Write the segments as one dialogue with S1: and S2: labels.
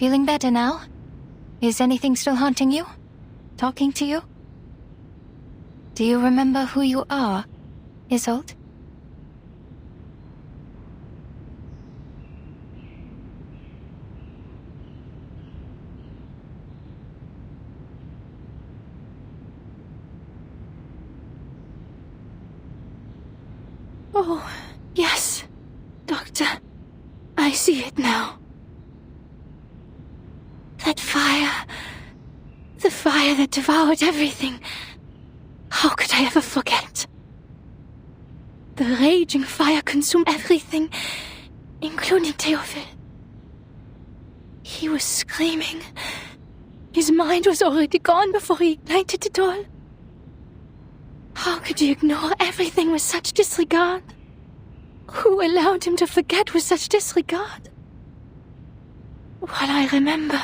S1: Feeling better now? Is anything still haunting you? Talking to you? Do you remember who you are, Isolde?
S2: Oh, yes, Doctor. I see it now. That fire. The fire that devoured everything. How could I ever forget? The raging fire consumed everything, including Theophil. He was screaming. His mind was already gone before he ignited it all. How could you ignore everything with such disregard? Who allowed him to forget with such disregard? Well, I remember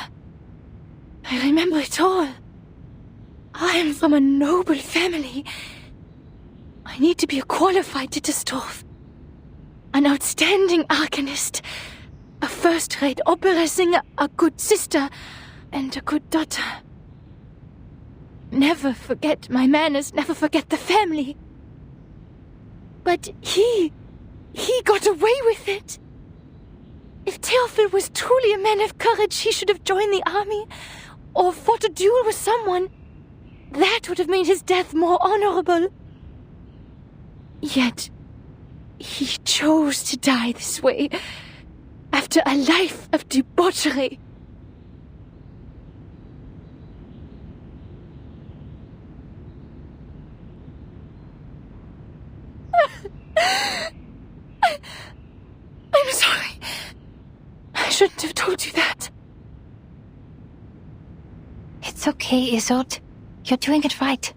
S2: it all. I am from a noble family. I need to be a qualified Ditterstorf. An outstanding arcanist. A first-rate opera singer, a good sister, and a good daughter. Never forget my manners, never forget the family. But he got away with it. If Theophil was truly a man of courage, he should have joined the army, or fought a duel with someone. That would have made his death more honorable. Yet, he chose to die this way, after a life of debauchery. I'm sorry. I shouldn't have told you that.
S1: It's okay, Isolde. You're doing it right.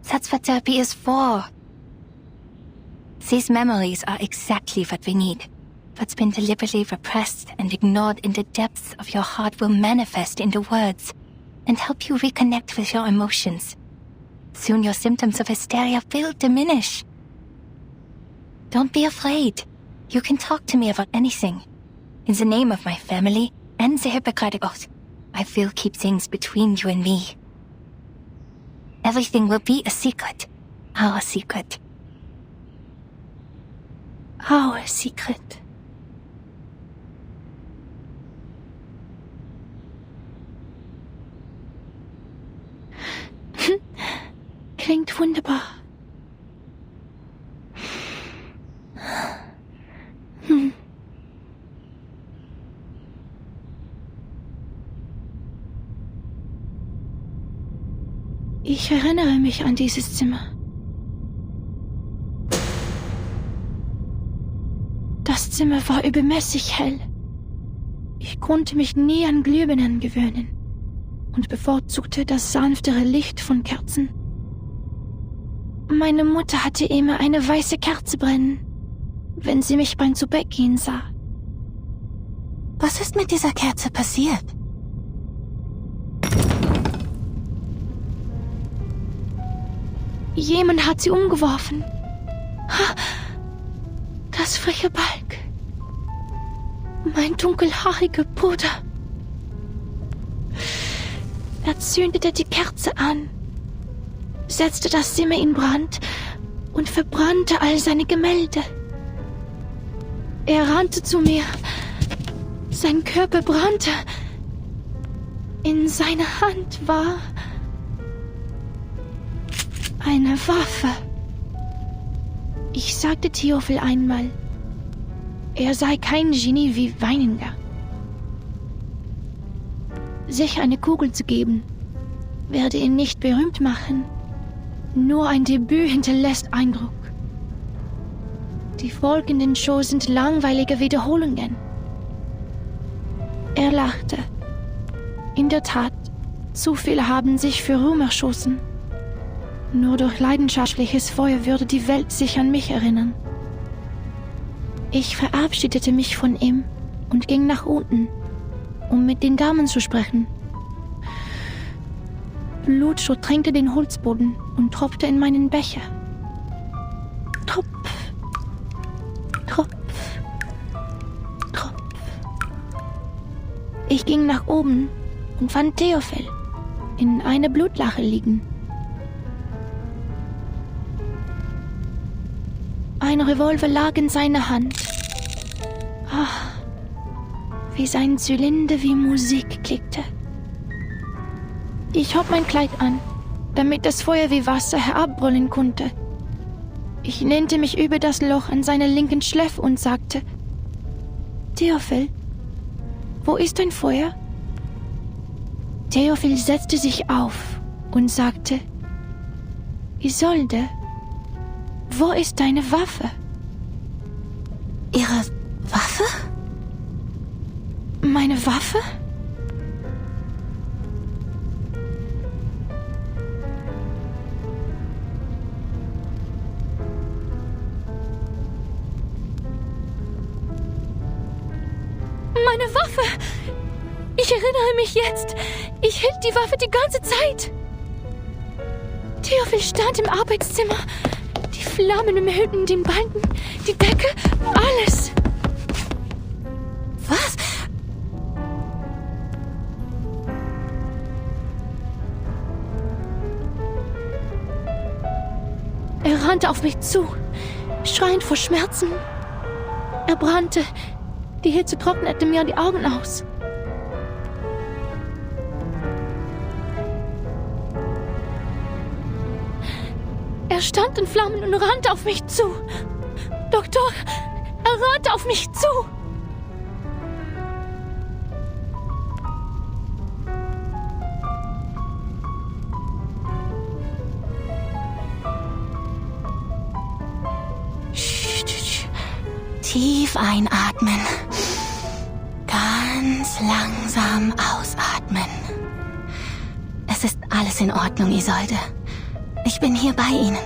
S1: That's what therapy is for. These memories are exactly what we need. What's been deliberately repressed and ignored in the depths of your heart will manifest into words and help you reconnect with your emotions. Soon your symptoms of hysteria will diminish. Don't be afraid. You can talk to me about anything. In the name of my family and the Hippocratic Oath, I will keep things between you and me. Everything will be a secret. Our secret.
S2: Our secret. Klingt wunderbar. Ich erinnere mich an dieses Zimmer. Das Zimmer war übermäßig hell. Ich konnte mich nie an Glühbirnen gewöhnen und bevorzugte das sanftere Licht von Kerzen. Meine Mutter hatte immer eine weiße Kerze brennen, wenn sie mich beim Zubettgehen sah.
S1: Was ist mit dieser Kerze passiert?
S2: Jemand hat sie umgeworfen. Das freche Balg. Mein dunkelhaariger Bruder. Er zündete die Kerze an, setzte das Zimmer in Brand und verbrannte all seine Gemälde. Er rannte zu mir. Sein Körper brannte. In seiner Hand war eine Waffe. Ich sagte Theophil einmal, er sei kein Genie wie Weininger. Sich eine Kugel zu geben, werde ihn nicht berühmt machen. Nur ein Debüt hinterlässt Eindruck. Die folgenden Shows sind langweilige Wiederholungen. Er lachte. In der Tat, zu viele haben sich für Ruhm erschossen. Nur durch leidenschaftliches Feuer würde die Welt sich an mich erinnern. Ich verabschiedete mich von ihm und ging nach unten, um mit den Damen zu sprechen. Blut durchtränkte den Holzboden und tropfte in meinen Becher. Tropf, Tropf, Tropf. Ich ging nach oben und fand Theophil in einer Blutlache liegen. Ein Revolver lag in seiner Hand. Ah, wie sein Zylinder wie Musik klickte. Ich hob mein Kleid an, damit das Feuer wie Wasser herabbrüllen konnte. Ich lehnte mich über das Loch an seiner linken Schläfe und sagte: Theophil, wo ist dein Feuer? Theophil setzte sich auf und sagte: Isolde, wo ist deine Waffe?
S1: Ihre Waffe?
S2: Meine Waffe? Meine Waffe! Ich erinnere mich jetzt. Ich hielt die Waffe die ganze Zeit. Theophil stand im Arbeitszimmer. Die Flammen umhüllten den Balken, die Decke, alles.
S1: Was?
S2: Er rannte auf mich zu, schreiend vor Schmerzen. Er brannte. Die Hitze trocknete mir die Augen aus. Er stand in Flammen und rannte auf mich zu. Doktor, er rannte auf mich zu.
S1: Tief einatmen. Ganz langsam ausatmen. Es ist alles in Ordnung, Isolde. Ich bin hier bei Ihnen.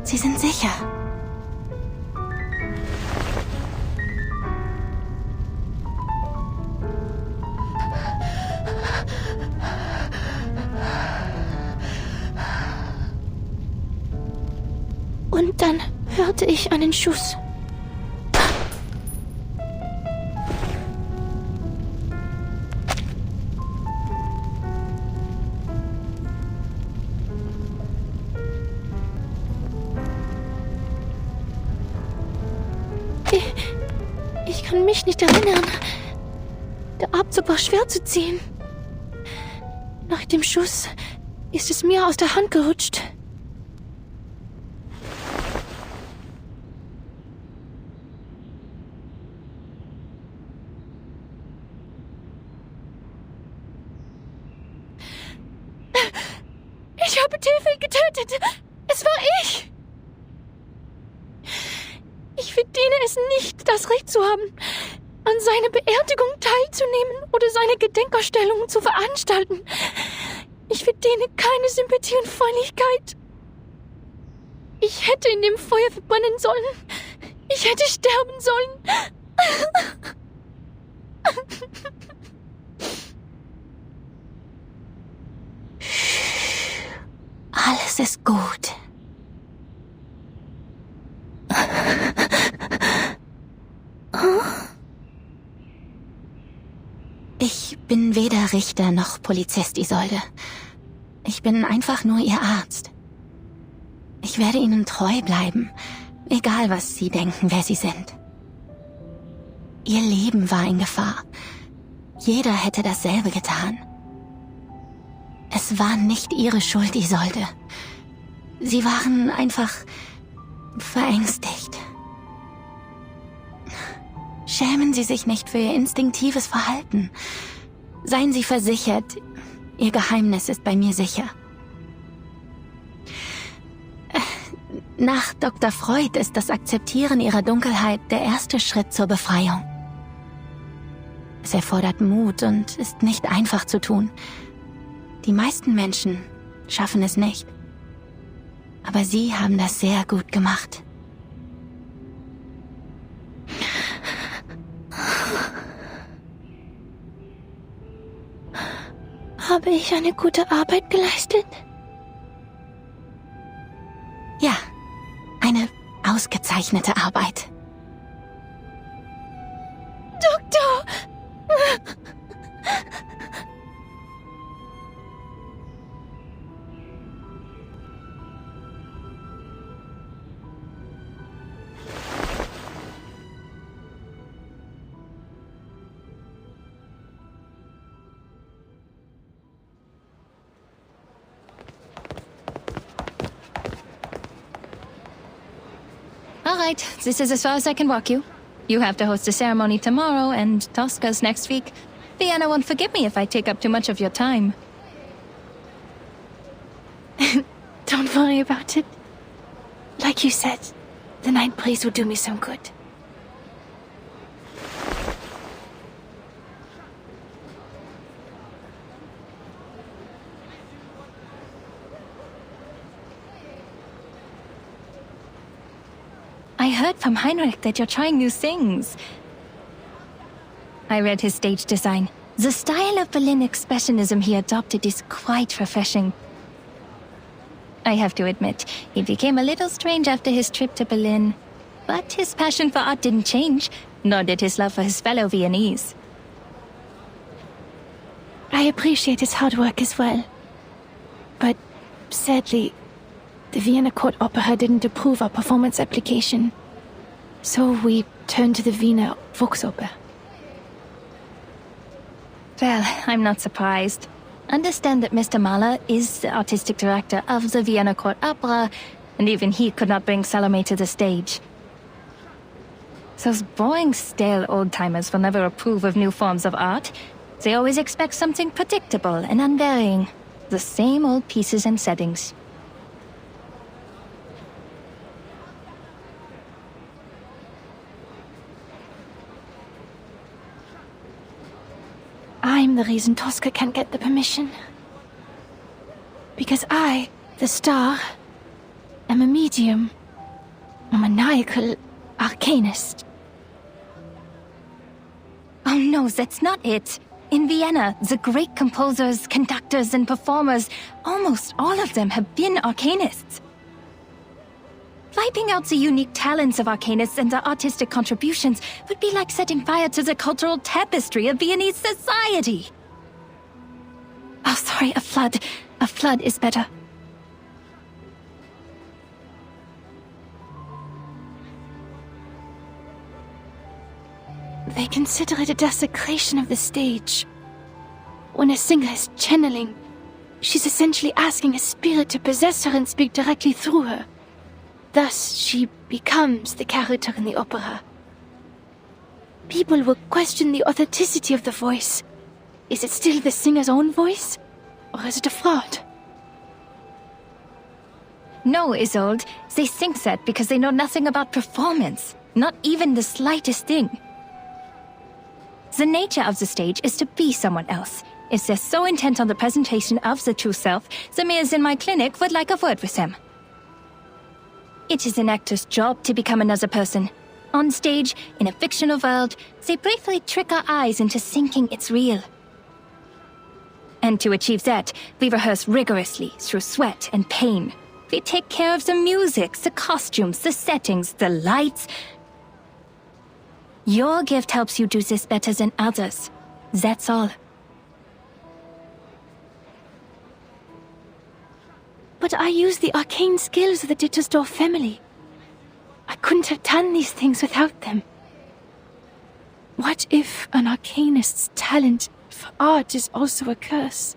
S1: Sie sind sicher.
S2: Und dann hörte ich einen Schuss. Ich kann mich nicht erinnern. Der Abzug war schwer zu ziehen. Nach dem Schuss ist es mir aus der Hand gerutscht. Ich habe Theophil getötet. Es war ich. Ich verdiene es nicht, das Recht zu haben, an seiner Beerdigung teilzunehmen oder seine Gedenkausstellungen zu veranstalten. Ich verdiene keine Sympathie und Freundlichkeit. Ich hätte in dem Feuer verbrennen sollen. Ich hätte sterben sollen.
S1: Alles ist gut. Ich bin weder Richter noch Polizist, Isolde. Ich bin einfach nur Ihr Arzt. Ich werde Ihnen treu bleiben, egal was Sie denken, wer Sie sind. Ihr Leben war in Gefahr. Jeder hätte dasselbe getan. Es war nicht Ihre Schuld, Isolde. Sie waren einfach verängstigt. Schämen Sie sich nicht für Ihr instinktives Verhalten. Seien Sie versichert, Ihr Geheimnis ist bei mir sicher. Nach Dr. Freud ist das Akzeptieren Ihrer Dunkelheit der erste Schritt zur Befreiung. Es erfordert Mut und ist nicht einfach zu tun. Die meisten Menschen schaffen es nicht. Aber Sie haben das sehr gut gemacht.
S2: Habe ich eine gute Arbeit geleistet?
S1: Ja, eine ausgezeichnete Arbeit.
S2: Doktor!
S1: right, this is as far as I can walk you. You have to host a ceremony tomorrow, and Tosca's next week. Vienna won't forgive me if I take up too much of your time.
S2: Don't worry about it. Like you said, the night breeze will do me some good.
S1: I heard from Heinrich that you're trying new things. I read his stage design. The style of Berlin expressionism he adopted is quite refreshing. I have to admit, he became a little strange after his trip to Berlin. But his passion for art didn't change, nor did his love for his fellow Viennese.
S2: I appreciate his hard work as well. But sadly, the Vienna Court Opera didn't approve our performance application. So we turned to the Wiener Volksoper.
S1: Well, I'm not surprised. Understand that Mr. Mahler is the artistic director of the Vienna Court Opera, and even he could not bring Salome to the stage. Those boring, stale old-timers will never approve of new forms of art. They always expect something predictable and unvarying. The same old pieces and settings.
S2: I'm the reason Tosca can't get the permission. Because I, the star, am a medium. A maniacal arcanist.
S1: Oh no, that's not it. In Vienna, the great composers, conductors, and performers, almost all of them have been arcanists. Wiping out the unique talents of arcanists and their artistic contributions would be like setting fire to the cultural tapestry of Viennese society. Oh, sorry, a flood. A flood is better.
S2: They consider it a desecration of the stage. When a singer is channeling, she's essentially asking a spirit to possess her and speak directly through her. Thus, she becomes the character in the opera. People will question the authenticity of the voice. Is it still the singer's own voice? Or is it a fraud?
S1: No, Isolde. They think that because they know nothing about performance. Not even the slightest thing. The nature of the stage is to be someone else. If they're so intent on the presentation of the true self, the mares in my clinic would like a word with them. It is an actor's job to become another person. On stage, in a fictional world, they briefly trick our eyes into thinking it's real. And to achieve that, we rehearse rigorously through sweat and pain. We take care of the music, the costumes, the settings, the lights. Your gift helps you do this better than others. That's all.
S2: But I use the arcane skills of the Dittersdorf family. I couldn't have done these things without them. What if an arcanist's talent for art is also a curse?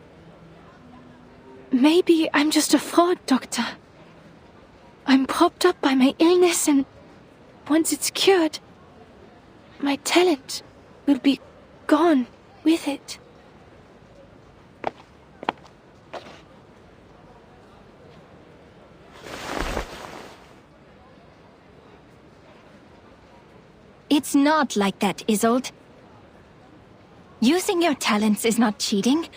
S2: Maybe I'm just a fraud, Doctor. I'm propped up by my illness, and once it's cured, my talent will be gone with it.
S1: It's not like that, Isolde. Using your talents is not cheating.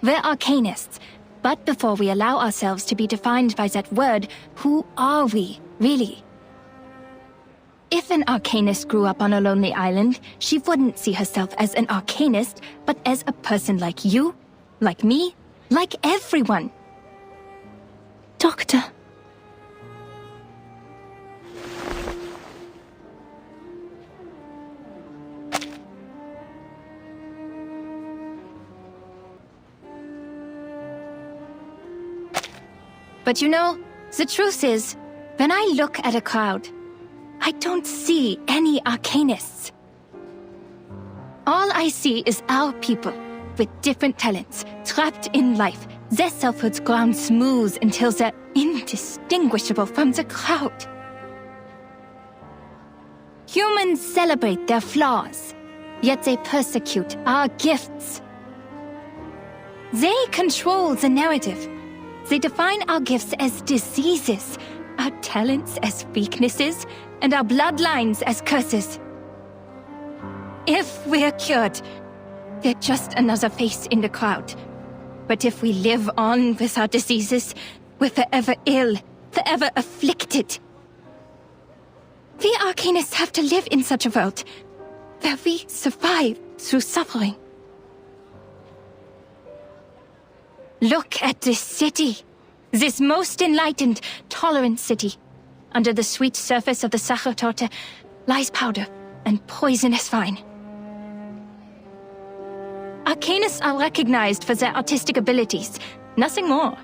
S1: We're arcanists, but before we allow ourselves to be defined by that word, who are we, really? If an arcanist grew up on a lonely island, she wouldn't see herself as an arcanist, but as a person like you, like me, like everyone.
S2: Doctor.
S1: But you know, the truth is, when I look at a crowd, I don't see any arcanists. All I see is our people, with different talents, trapped in life, their selfhoods ground smooth until they're indistinguishable from the crowd. Humans celebrate their flaws, yet they persecute our gifts. They control the narrative. They define our gifts as diseases, our talents as weaknesses, and our bloodlines as curses. If we're cured, we're just another face in the crowd. But if we live on with our diseases, we're forever ill, forever afflicted. We Arcanists have to live in such a world, where we survive through suffering. Look at this city. This most enlightened, tolerant city. Under the sweet surface of the Sachertorte lies powder and poisonous vine. Arcanists are recognized for their artistic abilities, nothing more.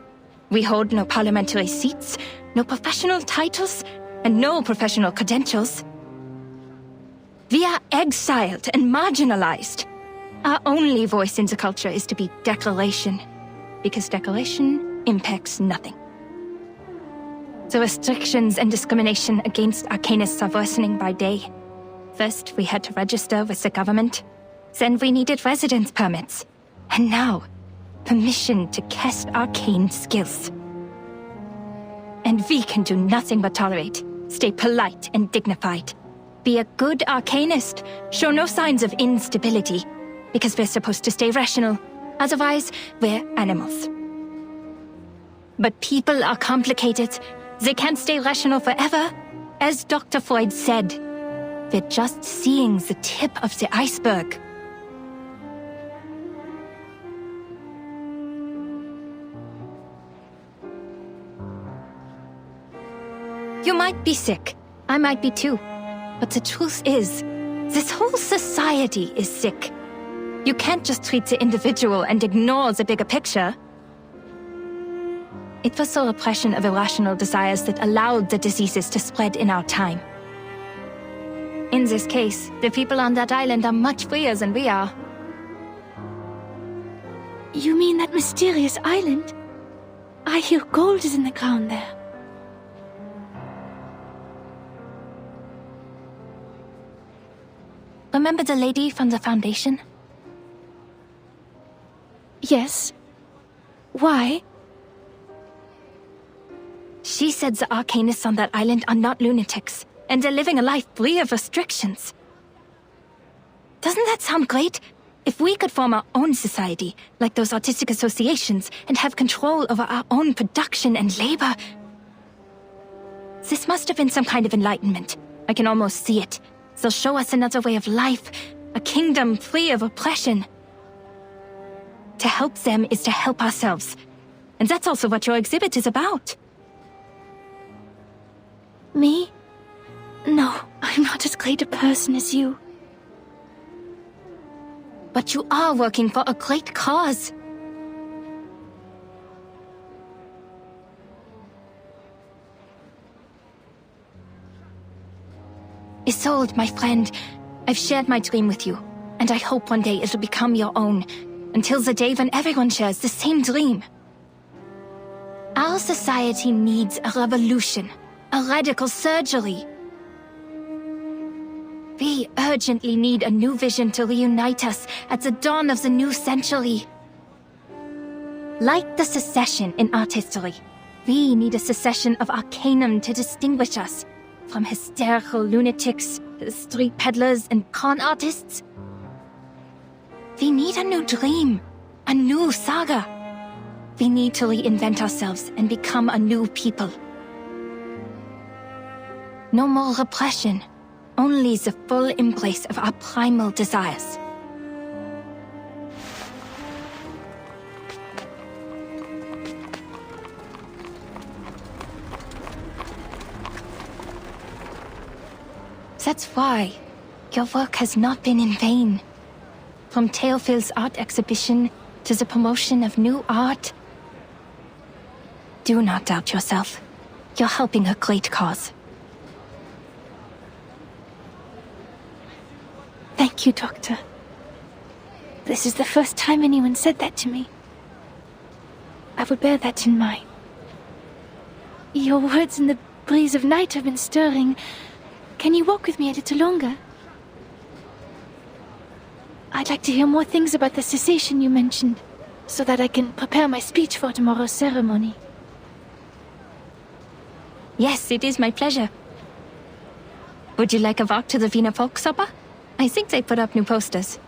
S1: We hold no parliamentary seats, no professional titles, and no professional credentials. We are exiled and marginalized. Our only voice in the culture is to be decoration, because decoration impacts nothing. The restrictions and discrimination against Arcanists are worsening by day. First, we had to register with the government. Then we needed residence permits. And now, permission to cast arcane skills. And we can do nothing but tolerate, stay polite and dignified. Be a good Arcanist, show no signs of instability, because we're supposed to stay rational. Otherwise, we're animals. But people are complicated. They can't stay rational forever. As Dr. Freud said, we're just seeing the tip of the iceberg. You might be sick. I might be too. But the truth is, this whole society is sick. You can't just treat the individual and ignore the bigger picture. It was the repression of irrational desires that allowed the diseases to spread in our time. In this case, the people on that island are much freer than we are.
S2: You mean that mysterious island? I hear gold is in the ground there.
S1: Remember the lady from the Foundation?
S2: Yes. Why?
S1: She said the Arcanists on that island are not lunatics, and they're living a life free of restrictions. Doesn't that sound great? If we could form our own society, like those artistic associations, and have control over our own production and labor. This must have been some kind of enlightenment. I can almost see it. They'll show us another way of life, a kingdom free of oppression. To help them is to help ourselves. And that's also what your exhibit is about.
S2: Me? No, I'm not as great a person as you.
S1: But you are working for a great cause. Isolde, my friend, I've shared my dream with you, and I hope one day it'll become your own, until the day when everyone shares the same dream. Our society needs a revolution, a radical surgery. We urgently need a new vision to reunite us at the dawn of the new century. Like the secession in art history, we need a secession of Arcanum to distinguish us from hysterical lunatics, street peddlers, and con artists. We need a new dream, a new saga. We need to reinvent ourselves and become a new people. No more repression, only the full embrace of our primal desires. That's why your work has not been in vain. From Theophil's art exhibition to the promotion of new art. Do not doubt yourself. You're helping a great cause.
S2: Thank you, Doctor. This is the first time anyone said that to me. I will bear that in mind. Your words in the breeze of night have been stirring. Can you walk with me a little longer? I'd like to hear more things about the cessation you mentioned, so that I can prepare my speech for tomorrow's ceremony.
S1: Yes, it is my pleasure. Would you like a walk to the Wiener Volksoper? I think they put up new posters.